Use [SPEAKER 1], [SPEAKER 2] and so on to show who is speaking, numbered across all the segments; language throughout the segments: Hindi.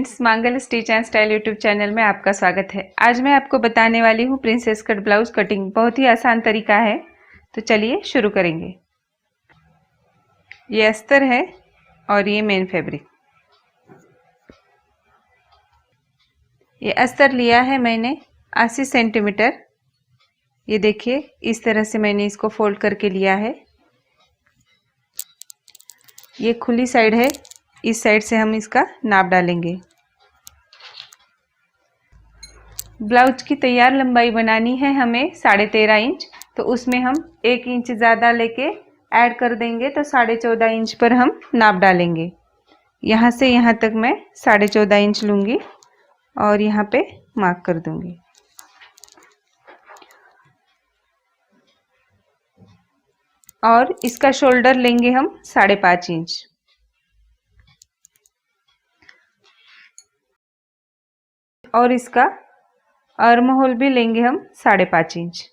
[SPEAKER 1] फ्रेंड्स, मांगल stitch and style YouTube channel में आपका स्वागत है। आज मैं आपको बताने वाली हूँ प्रिंसेस कट ब्लाउज कटिंग। बहुत ही आसान तरीका है, तो चलिए शुरू करेंगे। ये अस्तर है और ये मेन फैब्रिक। ये अस्तर लिया है मैंने 80 सेंटीमीटर। ये देखिए, इस तरह से मैंने इसको फोल्ड करके लिया है। ये खुली साइड है, इस साइड से हम इसका नाप डालेंगे। ब्लाउज की तैयार लंबाई बनानी है हमें 13.5 इंच, तो उसमें हम 1 इंच ज़्यादा लेके ऐड कर देंगे, तो 14.5 इंच पर हम नाप डालेंगे। यहाँ से यहाँ तक मैं 14.5 इंच लूँगी और यहाँ पे मार्क कर दूँगी। और इसका शोल्डर लेंगे हम 5.5 इंच। और इसका आर्म होल भी लेंगे हम 5.5 इंच।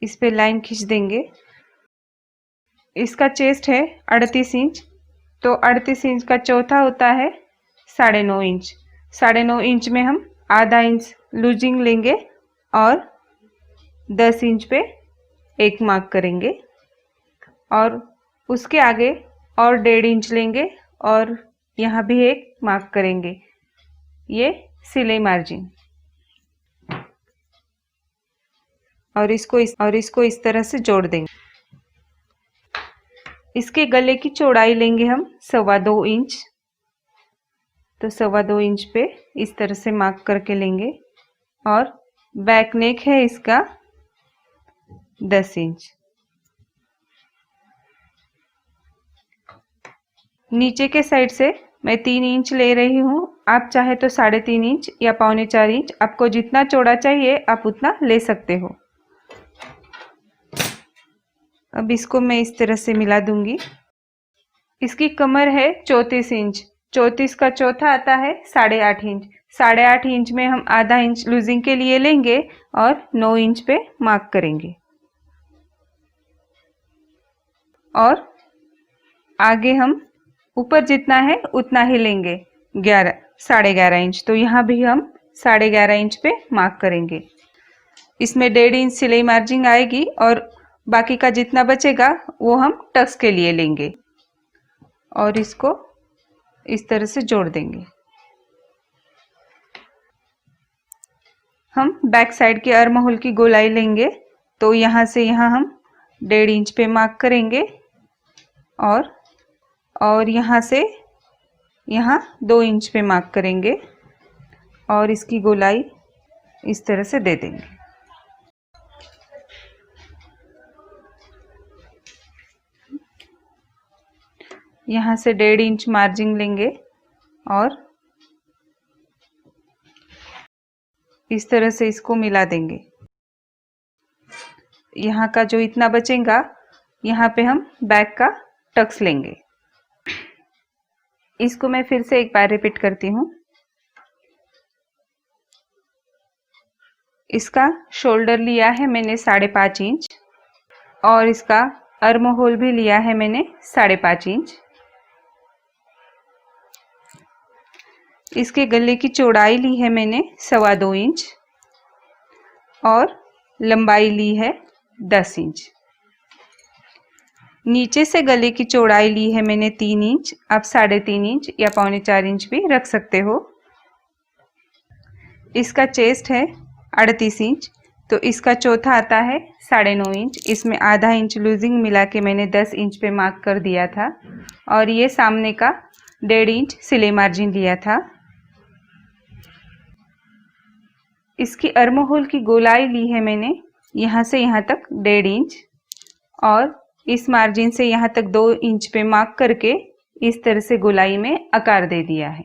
[SPEAKER 1] इस पे लाइन खींच देंगे। इसका चेस्ट है 38 इंच, तो 38 इंच का चौथा होता है 9.5 इंच। 9.5 इंच में हम आधा इंच लूजिंग लेंगे और 10 इंच पे एक मार्क करेंगे और उसके आगे और 1.5 इंच लेंगे और यहाँ भी एक मार्क करेंगे। ये सिलाई मार्जिन। और इसको इस तरह से जोड़ देंगे। इसके गले की चौड़ाई लेंगे हम 2.25 इंच, तो 2.25 इंच पे इस तरह से मार्क करके लेंगे। और बैक नेक है इसका 10 इंच। नीचे के साइड से मैं 3 इंच ले रही हूँ। आप चाहे तो 3.5 इंच या 3.25 इंच, आपको जितना चौड़ा चाहिए आप उतना ले सकते हो। अब इसको मैं इस तरह से मिला दूंगी। इसकी कमर है 34 इंच। 34 का चौथा आता है 8.5 इंच। 8.5 इंच में हम आधा इंच लूजिंग के लिए लेंगे और 9 इंच पे मार्क करेंगे। और आगे हम ऊपर जितना है उतना ही लेंगे, 11.5 इंच। तो यहाँ भी हम 11.5 इंच पे मार्क करेंगे। इसमें 1.5 इंच सिलाई मार्जिन आएगी और बाकी का जितना बचेगा वो हम टक्स के लिए लेंगे और इसको इस तरह से जोड़ देंगे। हम बैक साइड के आर्म होल की गोलाई लेंगे, तो यहाँ से यहाँ हम 1.5 इंच पे मार्क करेंगे और यहाँ से यहाँ 2 इंच पे मार्क करेंगे और इसकी गोलाई इस तरह से दे देंगे। यहाँ से 1.5 इंच मार्जिन लेंगे और इस तरह से इसको मिला देंगे। यहाँ का जो इतना बचेगा, यहाँ पे हम बैक का टक्स लेंगे। इसको मैं फिर से एक बार रिपीट करती हूँ। इसका शोल्डर लिया है मैंने 5.5 इंच और इसका आर्म होल भी लिया है मैंने 5.5 इंच। इसके गले की चौड़ाई ली है मैंने 2.25 इंच और लंबाई ली है 10 इंच। नीचे से गले की चौड़ाई ली है मैंने 3 इंच। आप 3.5 इंच या 3.25 इंच भी रख सकते हो। इसका चेस्ट है 38 इंच, तो इसका चौथा आता है 9.5 इंच। इसमें आधा इंच लूजिंग मिला के मैंने 10 इंच पे मार्क कर दिया था और ये सामने का 1.5 इंच सिलाई मार्जिन लिया था। इसकी आर्म होल की गोलाई ली है मैंने यहाँ से यहाँ तक 1.5 इंच और इस मार्जिन से यहाँ तक 2 इंच पे मार्क करके इस तरह से गोलाई में आकार दे दिया है।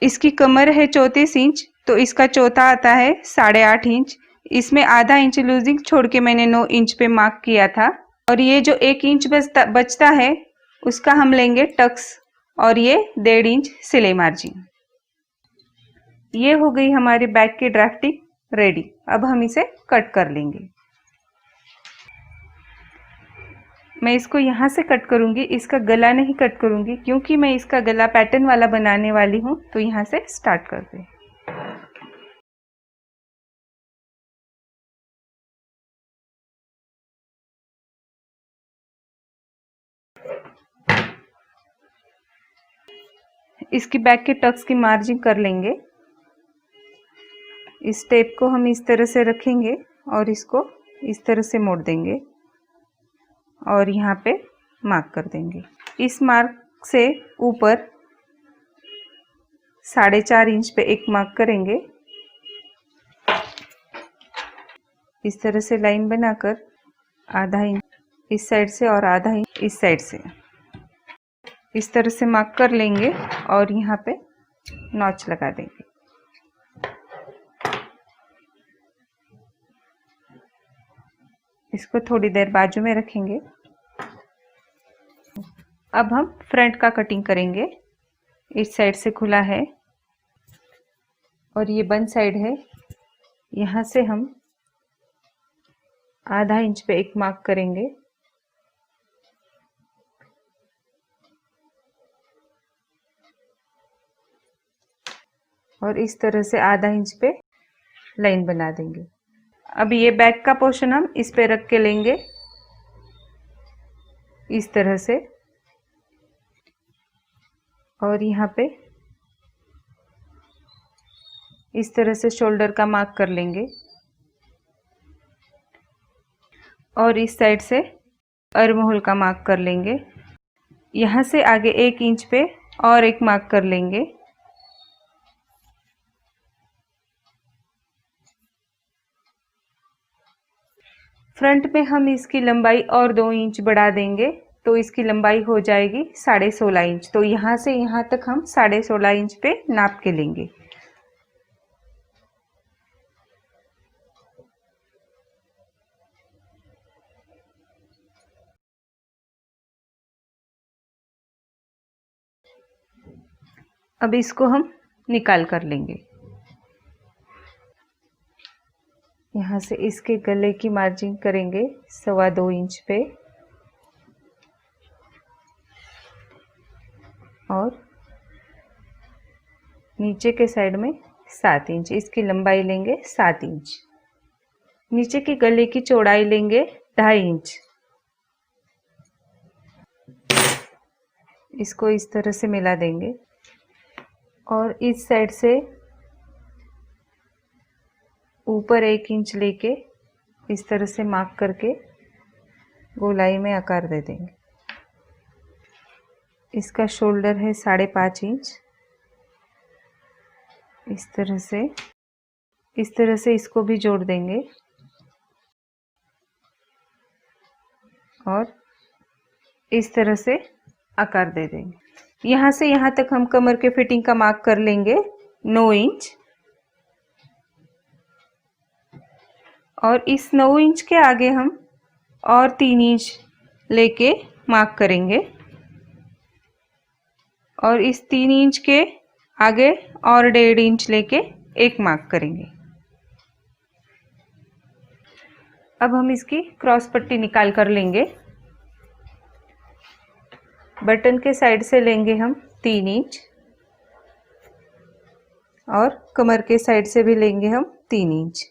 [SPEAKER 1] इसकी कमर है 34 इंच, तो इसका चौथा आता है 8.5 इंच। इसमें आधा इंच लूजिंग छोड़ के मैंने 9 इंच पे मार्क किया था और ये जो 1 इंच बचता है उसका हम लेंगे टक्स और ये 1.5 इंच सिलाई मार्जिन। ये हो गई हमारी बैक की ड्राफ्टिंग रेडी। अब हम इसे कट कर लेंगे। मैं इसको यहाँ से कट करूँगी, इसका गला नहीं कट करूँगी क्योंकि मैं इसका गला पैटर्न वाला बनाने वाली हूँ। तो यहाँ से स्टार्ट करते हैं। इसकी बैक के टक्स की मार्जिन कर लेंगे। इस टेप को हम इस तरह से रखेंगे और इसको इस तरह से मोड़ देंगे और यहाँ पे मार्क कर देंगे। इस मार्क से ऊपर 4.5 इंच पे एक मार्क करेंगे। इस तरह से लाइन बनाकर आधा इंच इस साइड से और आधा इंच इस साइड से इस तरह से मार्क कर लेंगे और यहाँ पे नॉच लगा देंगे। इसको थोड़ी देर बाजू में रखेंगे। अब हम फ्रंट का कटिंग करेंगे। इस साइड से खुला है और ये बंद साइड है। यहाँ से हम आधा इंच पे एक मार्क करेंगे और इस तरह से आधा इंच पे लाइन बना देंगे। अब ये बैक का पोर्शन हम इस पे रख के लेंगे इस तरह से और यहाँ पे इस तरह से शोल्डर का मार्क कर लेंगे और इस साइड से आर्म होल का मार्क कर लेंगे। यहाँ से आगे 1 इंच पे और एक मार्क कर लेंगे। फ्रंट में हम इसकी लंबाई और 2 इंच बढ़ा देंगे तो इसकी लंबाई हो जाएगी 16.5 इंच। तो यहाँ से यहाँ तक हम 16.5 इंच पे नाप के लेंगे। अब इसको हम निकाल कर लेंगे। यहाँ से इसके गले की मार्जिन करेंगे 2.25 इंच पे और नीचे के साइड में 7 इंच। इसकी लंबाई लेंगे 7 इंच। नीचे के गले की चौड़ाई लेंगे 2.5 इंच। इसको इस तरह से मिला देंगे और इस साइड से ऊपर 1 इंच लेके इस तरह से मार्क करके गोलाई में आकार दे देंगे। इसका शोल्डर है 5.5 इंच। इस तरह से इसको भी जोड़ देंगे और इस तरह से आकार दे देंगे। यहाँ से यहाँ तक हम कमर के फिटिंग का मार्क कर लेंगे 9 इंच और इस 9 इंच के आगे हम और 3 इंच लेके मार्क करेंगे और इस 3 इंच के आगे और 1.5 इंच लेके एक मार्क करेंगे। अब हम इसकी क्रॉस पट्टी निकाल कर लेंगे। बटन के साइड से लेंगे हम 3 इंच और कमर के साइड से भी लेंगे हम 3 इंच।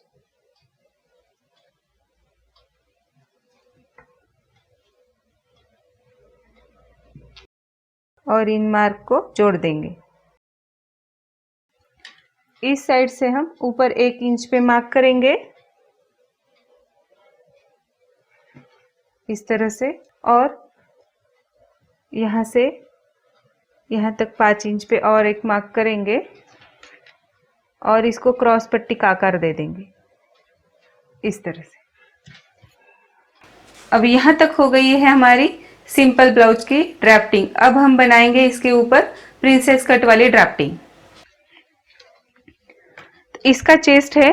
[SPEAKER 1] और इन मार्क को जोड़ देंगे। इस साइड से हम ऊपर 1 इंच पे मार्क करेंगे इस तरह से और यहाँ से यहाँ तक 5 इंच पे और एक मार्क करेंगे और इसको क्रॉस पट्टी का आकार दे देंगे इस तरह से। अब यहाँ तक हो गई है हमारी सिंपल ब्लाउज की ड्राफ्टिंग। अब हम बनाएंगे इसके ऊपर प्रिंसेस कट वाली ड्राफ्टिंग। इसका चेस्ट है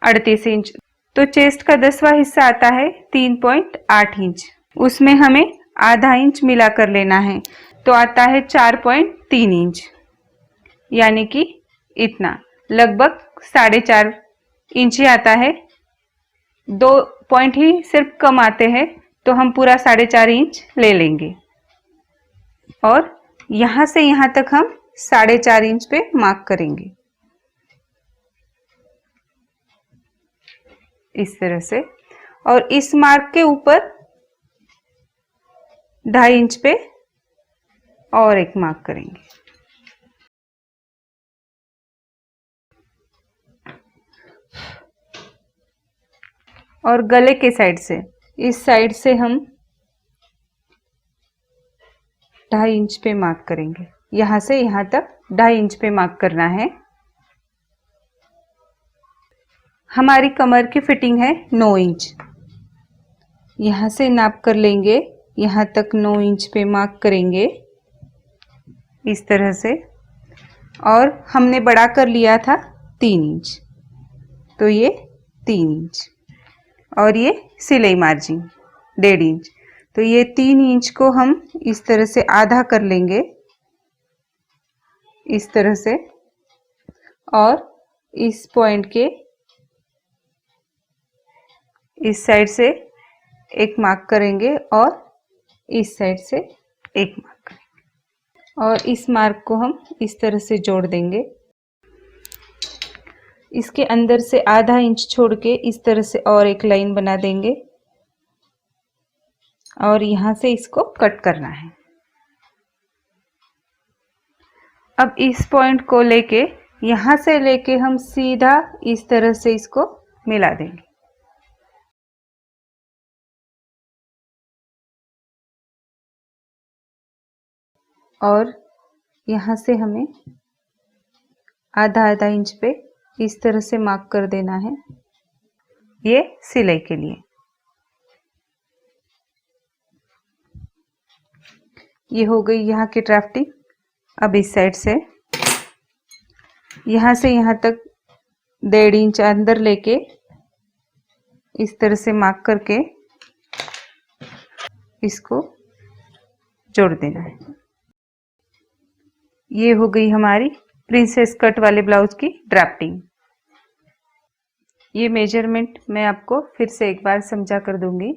[SPEAKER 1] 38 इंच, तो चेस्ट का 10वां हिस्सा आता है 3.8 इंच। उसमें हमें आधा इंच मिला कर लेना है तो आता है 4.3 इंच, यानी कि इतना लगभग 4.5 इंच ही आता है। 2 पॉइंट ही सिर्फ कम आते हैं तो हम पूरा 4.5 इंच ले लेंगे और यहां से यहां तक हम 4.5 इंच पे मार्क करेंगे इस तरह से। और इस मार्क के ऊपर 2.5 इंच पे और एक मार्क करेंगे। और गले के साइड से, इस साइड से हम 2.5 इंच पे मार्क करेंगे। यहां से यहां तक 2.5 इंच पे मार्क करना है। हमारी कमर की फिटिंग है 9 इंच। यहां से नाप कर लेंगे, यहां तक 9 इंच पे मार्क करेंगे इस तरह से। और हमने बड़ा कर लिया था 3 इंच, तो ये 3 इंच और ये सिलाई मार्जिन 1.5 इंच। तो ये 3 इंच को हम इस तरह से आधा कर लेंगे इस तरह से। और इस पॉइंट के इस साइड से एक मार्क करेंगे और इस साइड से एक मार्क करेंगे और इस मार्क को हम इस तरह से जोड़ देंगे। इसके अंदर से आधा इंच छोड़ के इस तरह से और एक लाइन बना देंगे और यहां से इसको कट करना है। अब इस पॉइंट को लेके यहां से लेके हम सीधा इस तरह से इसको मिला देंगे। और यहां से हमें आधा इंच पे इस तरह से मार्क कर देना है, ये सिलाई के लिए। ये हो गई यहाँ की ड्राफ्टिंग। अब इस साइड से यहाँ से यहाँ तक 1.5 इंच अंदर लेके इस तरह से मार्क करके इसको जोड़ देना है। ये हो गई हमारी प्रिंसेस कट वाले ब्लाउज की ड्राफ्टिंग। ये मेजरमेंट मैं आपको फिर से एक बार समझा कर दूंगी।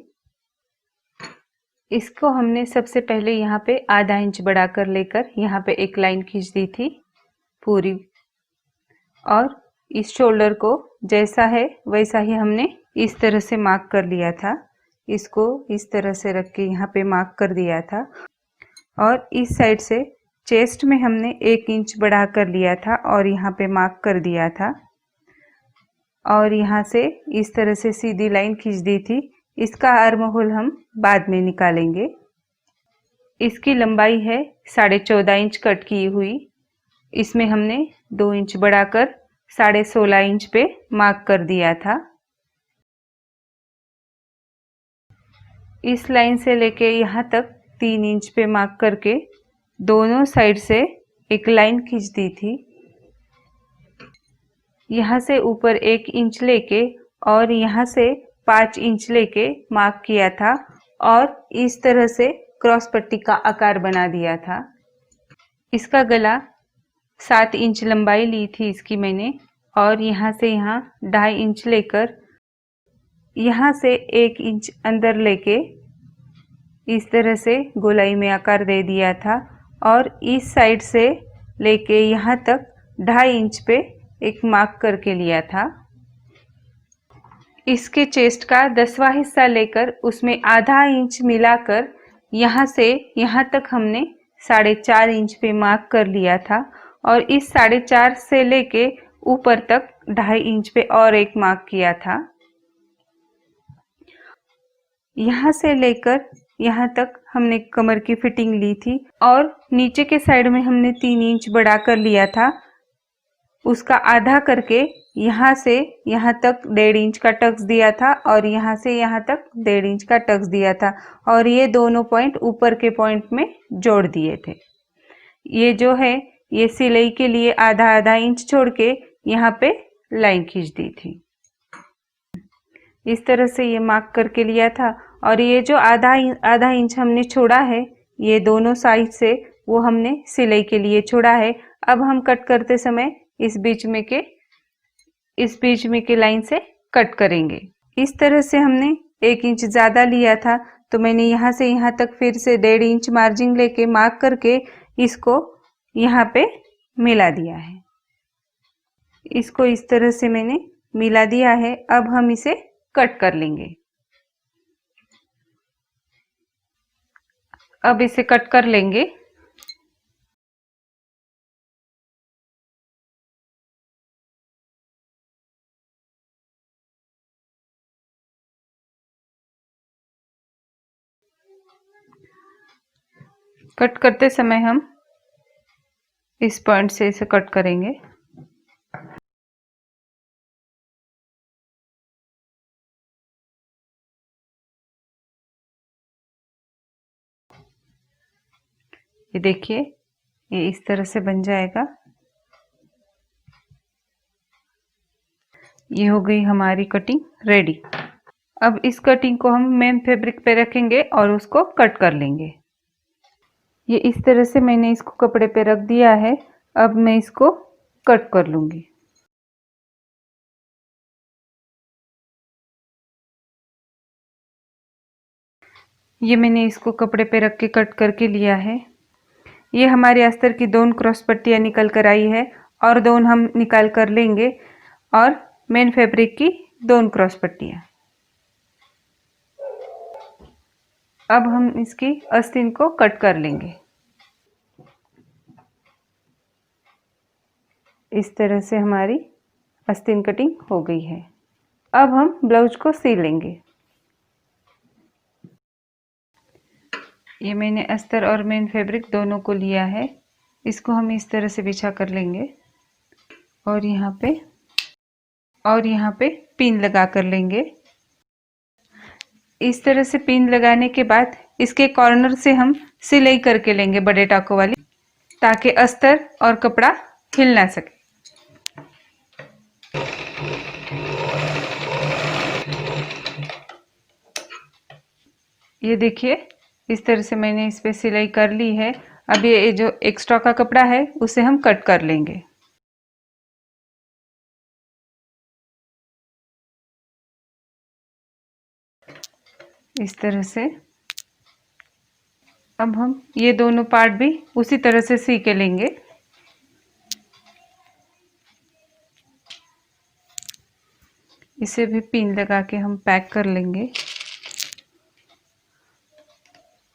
[SPEAKER 1] इसको हमने सबसे पहले यहाँ पे आधा इंच बढ़ाकर लेकर यहाँ पे एक लाइन खींच दी थी पूरी, और इस शोल्डर को जैसा है वैसा ही हमने इस तरह से मार्क कर लिया था। इसको इस तरह से रख के यहाँ पे मार्क कर दिया था। और इस साइड से चेस्ट में हमने 1 इंच बढ़ा कर लिया था और यहाँ पे मार्क कर दिया था। और यहाँ से इस तरह से सीधी लाइन खींच दी थी। इसका आर्म होल हम बाद में निकालेंगे। इसकी लंबाई है 14.5 इंच कट की हुई। इसमें हमने 2 इंच बढ़ाकर 16.5 इंच पे मार्क कर दिया था। इस लाइन से लेके यहाँ तक 3 इंच पे मार्क करके दोनों साइड से एक लाइन खींच दी थी। यहाँ से ऊपर 1 इंच लेके और यहाँ से 5 इंच लेके मार्क किया था और इस तरह से क्रॉस पट्टी का आकार बना दिया था। इसका गला 7 इंच लंबाई ली थी इसकी मैंने, और यहाँ से यहाँ 2.5 इंच लेकर यहाँ से 1 इंच अंदर लेके इस तरह से गोलाई में आकार दे दिया था। और इस साइड से लेके यहाँ तक 2.5 इंच पे एक मार्क करके लिया था। इसके चेस्ट का 10वां हिस्सा लेकर उसमें आधा इंच मिलाकर यहाँ से यहाँ तक हमने 4.5 इंच पे मार्क कर लिया था। और इस 4.5 से लेके ऊपर तक 2.5 इंच पे और एक मार्क किया था। यहाँ से लेकर यहाँ तक हमने कमर की फिटिंग ली थी और नीचे के साइड में हमने 3 इंच बढ़ा कर लिया था। उसका आधा करके यहाँ से यहाँ तक 1.5 इंच का टक्स दिया था और यहाँ से यहाँ तक 1.5 इंच का टक्स दिया था और ये दोनों पॉइंट ऊपर के पॉइंट में जोड़ दिए थे। ये जो है ये सिलाई के लिए आधा इंच छोड़ के यहाँ पे लाइन खींच दी थी। इस तरह से ये मार्क करके लिया था और ये जो आधा इंच हमने छोड़ा है ये दोनों साइड से वो हमने सिलाई के लिए छोड़ा है। अब हम कट करते समय इस बीच में के लाइन से कट करेंगे। इस तरह से हमने 1 इंच ज़्यादा लिया था तो मैंने यहाँ से यहाँ तक फिर से 1.5 इंच मार्जिन लेके मार्क करके इसको यहाँ पे मिला दिया है। इसको इस तरह से मैंने मिला दिया है। अब हम इसे कट कर लेंगे। अब इसे कट कर लेंगे। कट करते समय हम इस पॉइंट से इसे कट करेंगे। ये देखिए, ये इस तरह से बन जाएगा। ये हो गई हमारी कटिंग रेडी। अब इस कटिंग को हम मेन फैब्रिक पे रखेंगे और उसको कट कर लेंगे। ये इस तरह से मैंने इसको कपड़े पे रख दिया है। अब मैं इसको कट कर लूंगी। ये मैंने इसको कपड़े पे रख के कट करके लिया है। ये हमारी अस्तर की 2 क्रॉस पट्टियाँ निकल कर आई है और 2 हम निकाल कर लेंगे और मेन फैब्रिक की 2 क्रॉस पट्टियाँ। अब हम इसकी आस्तीन को कट कर लेंगे। इस तरह से हमारी आस्तीन कटिंग हो गई है। अब हम ब्लाउज को सी लेंगे। ये मैंने अस्तर और मेन फैब्रिक दोनों को लिया है। इसको हम इस तरह से बिछा कर लेंगे और यहाँ पे पिन लगा कर लेंगे। इस तरह से पिन लगाने के बाद इसके कॉर्नर से हम सिलाई करके लेंगे बड़े टाकों वाली, ताकि अस्तर और कपड़ा हिल ना सके। ये देखिए, इस तरह से मैंने इस पे सिलाई कर ली है। अब ये जो एक्स्ट्रा का कपड़ा है उसे हम कट कर लेंगे। इस तरह से अब हम ये दोनों पार्ट भी उसी तरह से सी के लेंगे। इसे भी पिन लगा के हम पैक कर लेंगे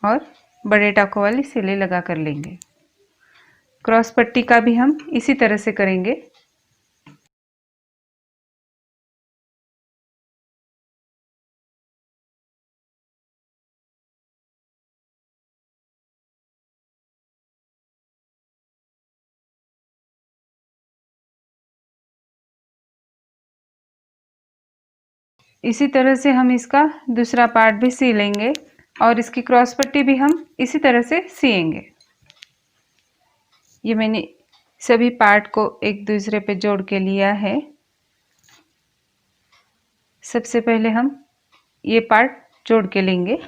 [SPEAKER 1] और बड़े टाकों वाली सिलाई लगा कर लेंगे। क्रॉस पट्टी का भी हम इसी तरह से करेंगे। इसी तरह से हम इसका दूसरा पार्ट भी सी लेंगे और इसकी क्रॉस पट्टी भी हम इसी तरह से सिएंगे। ये मैंने सभी पार्ट को एक दूसरे पे जोड़ के लिया है। सबसे पहले हम ये पार्ट जोड़ के लेंगे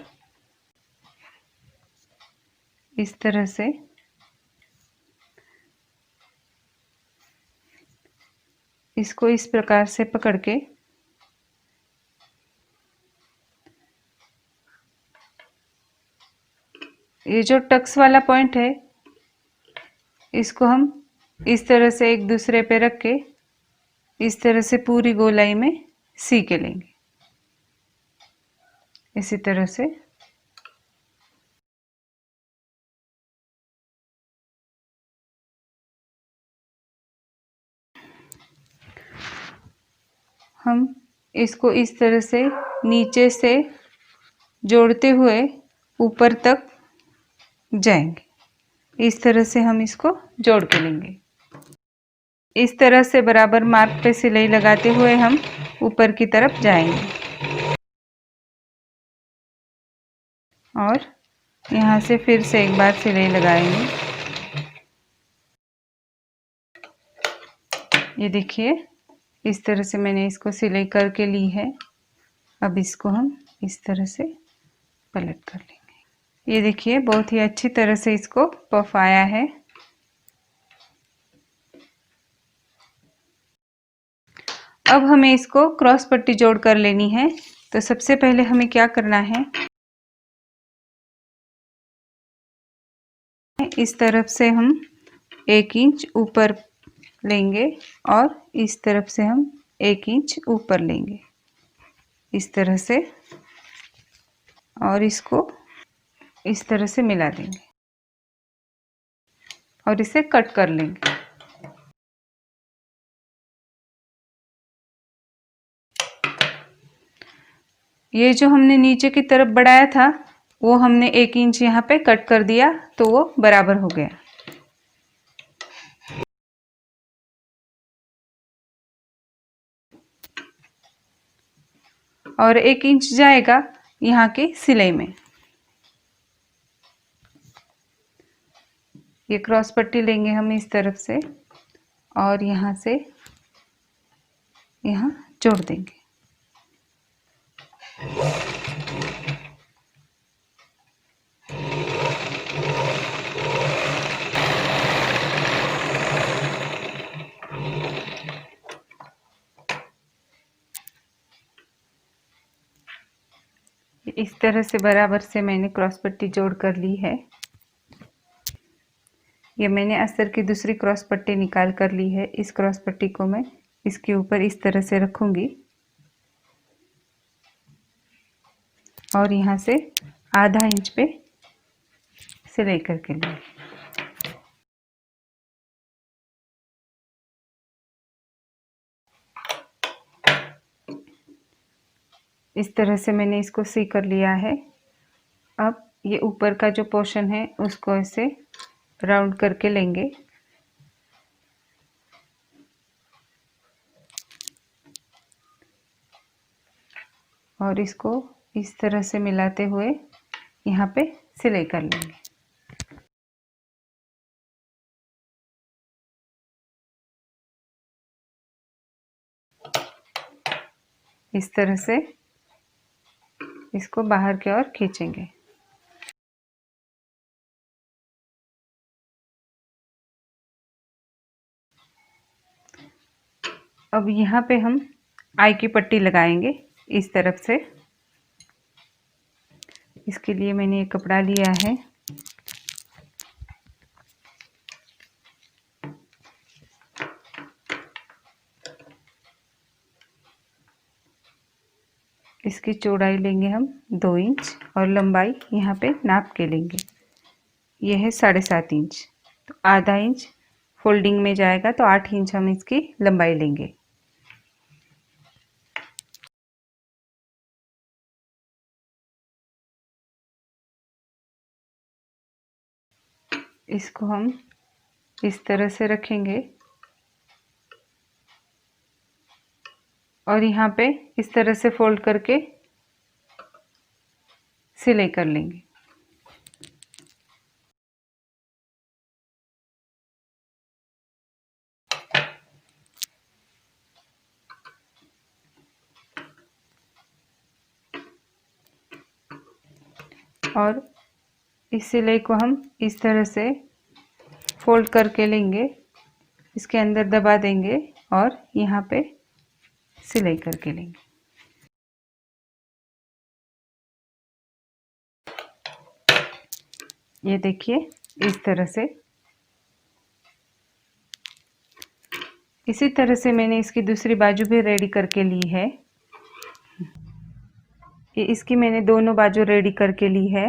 [SPEAKER 1] इस तरह से। इसको इस प्रकार से पकड़ के ये जो टक्स वाला पॉइंट है इसको हम इस तरह से एक दूसरे पे रख के इस तरह से पूरी गोलाई में सी के लेंगे। इसी तरह से हम इसको इस तरह से नीचे से जोड़ते हुए ऊपर तक जाएंगे। इस तरह से हम इसको जोड़ के लेंगे। इस तरह से बराबर मार्क पे सिलाई लगाते हुए हम ऊपर की तरफ जाएंगे और यहाँ से फिर से एक बार सिलाई लगाएंगे। ये देखिए, इस तरह से मैंने इसको सिलाई करके ली है। अब इसको हम इस तरह से पलट कर लेंगे। ये देखिए, बहुत ही अच्छी तरह से इसको पफ आया है। अब हमें इसको क्रॉस पट्टी जोड़ कर लेनी है। तो सबसे पहले हमें क्या करना है, इस तरफ से हम 1 इंच ऊपर लेंगे और इस तरफ से हम 1 इंच ऊपर लेंगे इस तरह से, और इसको इस तरह से मिला देंगे और इसे कट कर लेंगे। ये जो हमने नीचे की तरफ बढ़ाया था वो हमने 1 इंच यहाँ पे कट कर दिया तो वो बराबर हो गया। और 1 इंच जाएगा यहाँ की सिलाई में। ये क्रॉस पट्टी लेंगे हम इस तरफ से और यहाँ से यहाँ जोड़ देंगे। इस तरह से बराबर से मैंने क्रॉस पट्टी जोड़ कर ली है। ये मैंने अस्तर की दूसरी क्रॉस पट्टी निकाल कर ली है। इस क्रॉस पट्टी को मैं इसके ऊपर इस तरह से रखूंगी और यहाँ से आधा इंच पे सिलाई करके लूँगी। इस तरह से मैंने इसको सी कर लिया है। अब ये ऊपर का जो पोर्शन है उसको ऐसे राउंड करके लेंगे और इसको इस तरह से मिलाते हुए यहाँ पे सिलाई कर लेंगे। इस तरह से इसको बाहर की ओर खींचेंगे। अब यहाँ पे हम आई की पट्टी लगाएंगे इस तरफ से। इसके लिए मैंने एक कपड़ा लिया है। इसकी चौड़ाई लेंगे हम 2 इंच और लंबाई यहाँ पे नाप के लेंगे। यह है 7.5 इंच, तो आधा इंच फोल्डिंग में जाएगा तो 8 इंच हम इसकी लंबाई लेंगे। इसको हम इस तरह से रखेंगे और यहाँ पे इस तरह से फोल्ड करके सिलाई कर लेंगे। और इस सिलाई को हम इस तरह से फोल्ड करके लेंगे, इसके अंदर दबा देंगे और यहाँ पे सिलाई करके लेंगे। ये देखिए इस तरह से। इसी तरह से मैंने इसकी दूसरी बाजू भी रेडी करके ली है। ये इसकी मैंने दोनों बाजू रेडी करके ली है।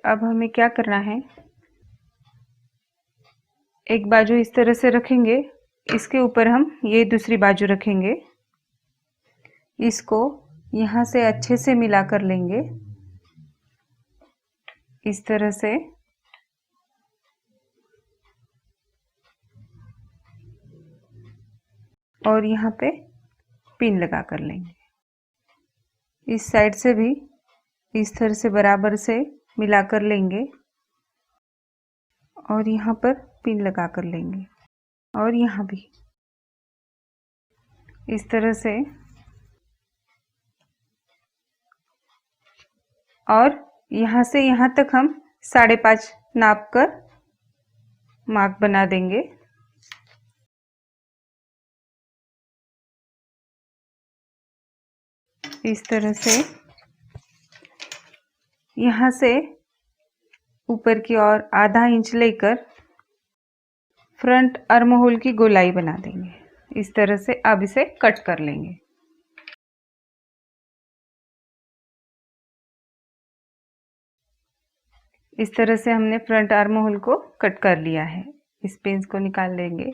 [SPEAKER 1] अब हमें क्या करना है, एक बाजू इस तरह से रखेंगे, इसके ऊपर हम ये दूसरी बाजू रखेंगे। इसको यहाँ से अच्छे से मिला कर लेंगे इस तरह से। और यहाँ पे पिन लगा कर लेंगे। इस साइड से भी इस तरह से बराबर से मिला कर लेंगे और यहाँ पर पिन लगा कर लेंगे और यहाँ भी इस तरह से। और यहाँ से यहाँ तक हम 5.5 नाप कर मार्क बना देंगे। इस तरह से यहाँ से ऊपर की ओर आधा इंच लेकर फ्रंट आर्म होल की गोलाई बना देंगे। इस तरह से अब इसे कट कर लेंगे। इस तरह से हमने फ्रंट आर्म होल को कट कर लिया है। इस पिंस को निकाल लेंगे।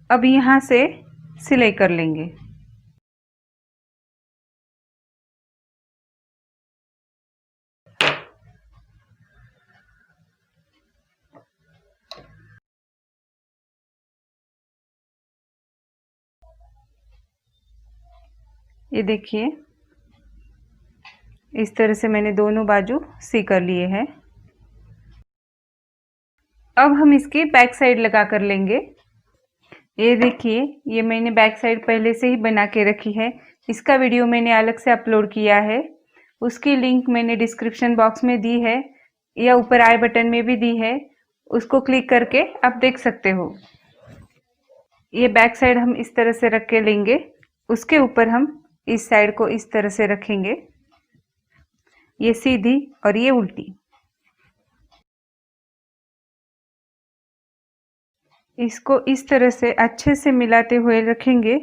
[SPEAKER 1] अब यहाँ से सिलाई कर लेंगे। ये देखिए, इस तरह से मैंने दोनों बाजू सी कर लिए हैं। अब हम इसकी बैक साइड लगा कर लेंगे। ये देखिए, ये मैंने बैक साइड पहले से ही बना के रखी है। इसका वीडियो मैंने अलग से अपलोड किया है। उसकी लिंक मैंने डिस्क्रिप्शन बॉक्स में दी है या ऊपर आई बटन में भी दी है। उसको क्लिक करके आप देख सकते हो। ये बैक साइड हम इस तरह से रख के लेंगे। उसके ऊपर हम इस साइड को इस तरह से रखेंगे, ये सीधी और ये उल्टी। इसको इस तरह से अच्छे से मिलाते हुए रखेंगे।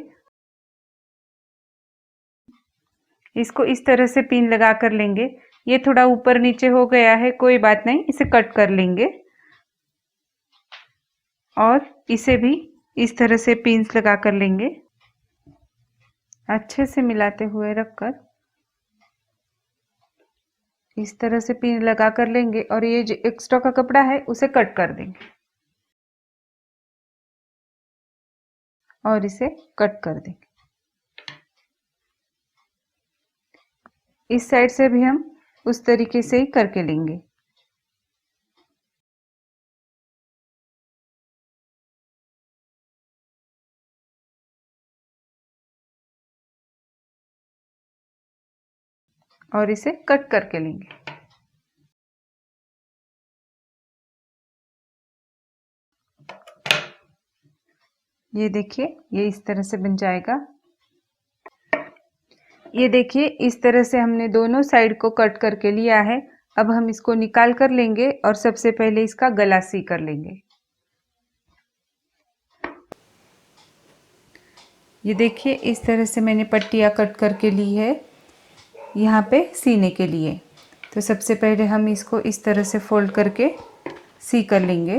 [SPEAKER 1] इसको इस तरह से पिन लगा कर लेंगे। ये थोड़ा ऊपर नीचे हो गया है, कोई बात नहीं, इसे कट कर लेंगे। और इसे भी इस तरह से पिन्स लगा कर लेंगे, अच्छे से मिलाते हुए रखकर इस तरह से पिन लगा कर लेंगे। और ये जो एक्स्ट्रा का कपड़ा है उसे कट कर देंगे और इसे कट कर देंगे। इस साइड से भी हम उस तरीके से ही करके लेंगे। और इसे कट करके लेंगे। ये देखिए, ये इस तरह से बन जाएगा। ये देखिए, इस तरह से हमने दोनों साइड को कट करके लिया है। अब हम इसको निकाल कर लेंगे और सबसे पहले इसका गला सी कर लेंगे। ये देखिए, इस तरह से मैंने पट्टियाँ कट करके ली है यहाँ पे सीने के लिए। तो सबसे पहले हम इसको इस तरह से फोल्ड करके सी कर लेंगे।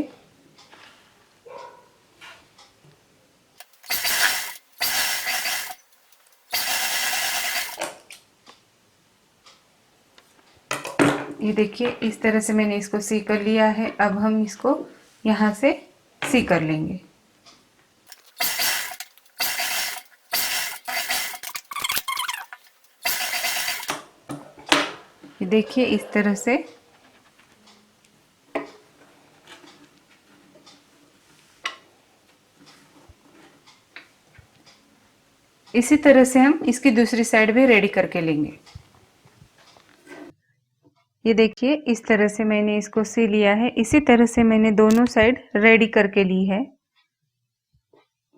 [SPEAKER 1] ये देखिए, इस तरह से मैंने इसको सी कर लिया है। अब हम इसको यहाँ से सी कर लेंगे। ये देखिए, इस तरह से इसी तरह से हम इसकी दूसरी साइड भी रेडी करके लेंगे। ये देखिए, इस तरह से मैंने इसको सी लिया है। इसी तरह से मैंने दोनों साइड रेडी करके ली है।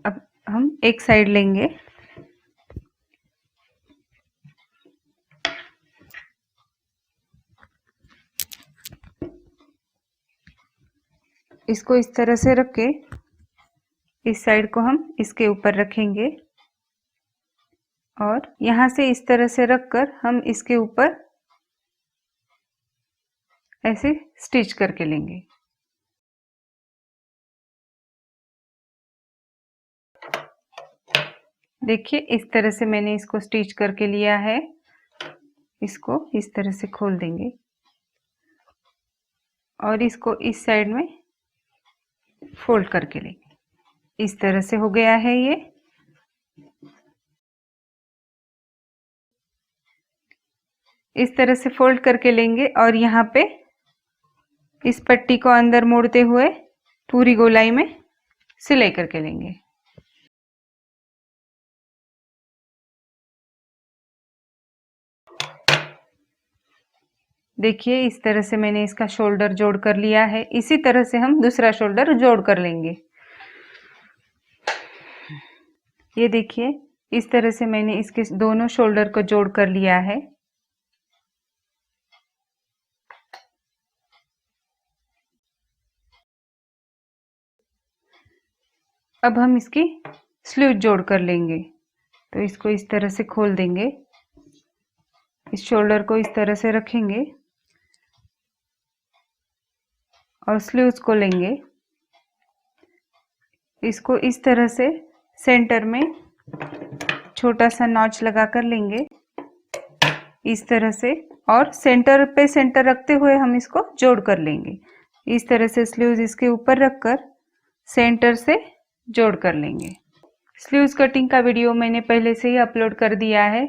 [SPEAKER 1] अब हम एक साइड लेंगे, इसको इस तरह से रख के इस साइड को हम इसके ऊपर रखेंगे और यहाँ से इस तरह से रखकर हम इसके ऊपर ऐसे स्टिच करके लेंगे। देखिए, इस तरह से मैंने इसको स्टिच करके लिया है। इसको इस तरह से खोल देंगे और इसको इस साइड में फोल्ड करके लेंगे। इस तरह से हो गया है ये। इस तरह से फोल्ड करके लेंगे और यहाँ पे इस पट्टी को अंदर मोड़ते हुए पूरी गोलाई में सिलाई करके लेंगे। देखिए, इस तरह से मैंने इसका शोल्डर जोड़ कर लिया है। इसी तरह से हम दूसरा शोल्डर जोड़ कर लेंगे। ये देखिए इस तरह से मैंने इसके दोनों शोल्डर को जोड़ कर लिया है। अब हम इसकी स्लीव जोड़ कर लेंगे। तो इसको इस तरह से खोल देंगे, इस शोल्डर को इस तरह से रखेंगे और स्लीव्स को लेंगे। इसको इस तरह से सेंटर में छोटा सा नॉच लगा कर लेंगे इस तरह से, और सेंटर पे सेंटर रखते हुए हम इसको जोड़ कर लेंगे। इस तरह से स्लीव्स इसके ऊपर रखकर सेंटर से जोड़ कर लेंगे। स्लीव्स कटिंग का वीडियो मैंने पहले से ही अपलोड कर दिया है।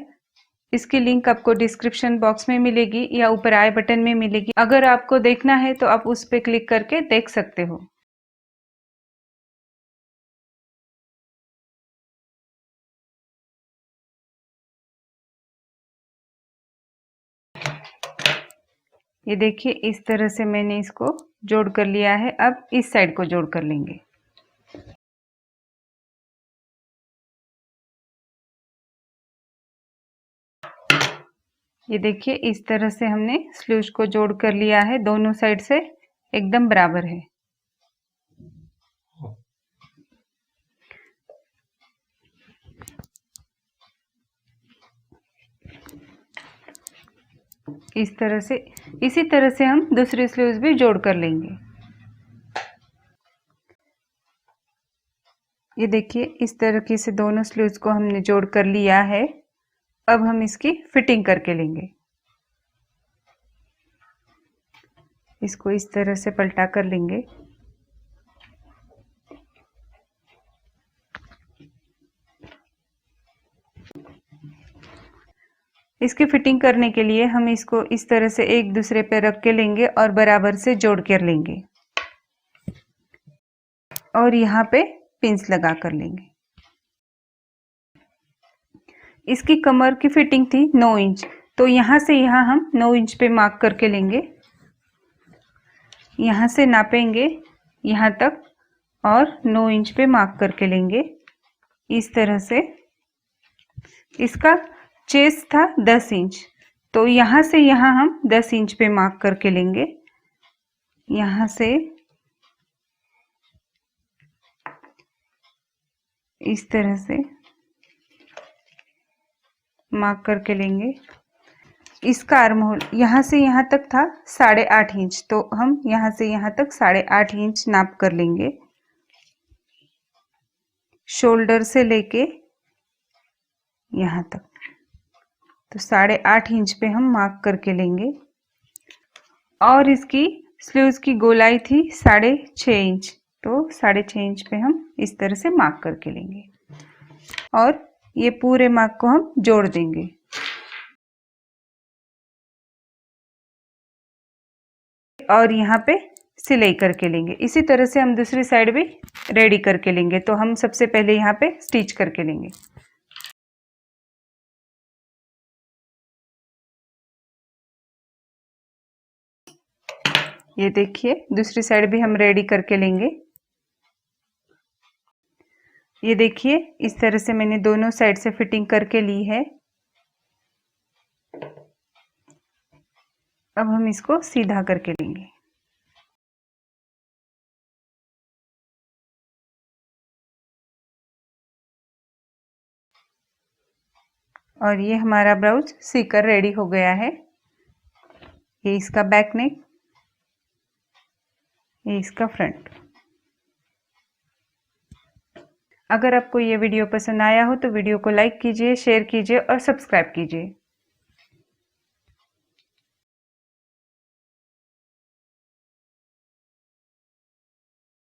[SPEAKER 1] इसकी लिंक आपको डिस्क्रिप्शन बॉक्स में मिलेगी या ऊपर आई बटन में मिलेगी। अगर आपको देखना है तो आप उस पर क्लिक करके देख सकते हो। ये देखिए इस तरह से मैंने इसको जोड़ कर लिया है। अब इस साइड को जोड़ कर लेंगे। ये देखिए इस तरह से हमने स्लीव्स को जोड़ कर लिया है, दोनों साइड से एकदम बराबर है। इस तरह से, इसी तरह से हम दूसरी स्लीव्स भी जोड़ कर लेंगे। ये देखिए इस तरीके से दोनों स्लीव्स को हमने जोड़ कर लिया है। अब हम इसकी फिटिंग करके लेंगे। इसको इस तरह से पलटा कर लेंगे। इसकी फिटिंग करने के लिए हम इसको इस तरह से एक दूसरे पे रख के लेंगे और बराबर से जोड़ कर लेंगे और यहाँ पे पिंस लगा कर लेंगे। इसकी कमर की फिटिंग थी 9 इंच, तो यहाँ से यहाँ हम 9 इंच पे मार्क करके लेंगे। यहाँ से नापेंगे यहाँ तक और 9 इंच पे मार्क करके लेंगे इस तरह से। इसका चेस्ट था 10 इंच, तो यहाँ से यहाँ हम 10 इंच पे मार्क करके लेंगे। यहाँ से इस तरह से मार्क करके लेंगे। इसका आर्म होल यहाँ से यहाँ तक था 8.5 इंच, तो हम यहाँ से यहाँ तक 8.5 इंच नाप कर लेंगे। शोल्डर से लेके यहाँ तक, तो 8.5 इंच पे हम मार्क करके लेंगे। और इसकी स्लीव्स की गोलाई थी 6.5 इंच, तो 6.5 इंच पे हम इस तरह से मार्क करके लेंगे और ये पूरे मार्क को हम जोड़ देंगे। और यहाँ पे सिलाई करके लेंगे। इसी तरह से हम दूसरी साइड भी रेडी करके लेंगे। तो हम सबसे पहले यहाँ पे स्टिच करके लेंगे। ये देखिए दूसरी साइड भी हम रेडी करके लेंगे। ये देखिए इस तरह से मैंने दोनों साइड से फिटिंग करके ली है। अब हम इसको सीधा करके लेंगे। और ये हमारा ब्लाउज सीकर रेडी हो गया है। ये इसका बैक नेक, ये इसका फ्रंट। अगर आपको ये वीडियो पसंद आया हो तो वीडियो को लाइक कीजिए, शेयर कीजिए और सब्सक्राइब कीजिए।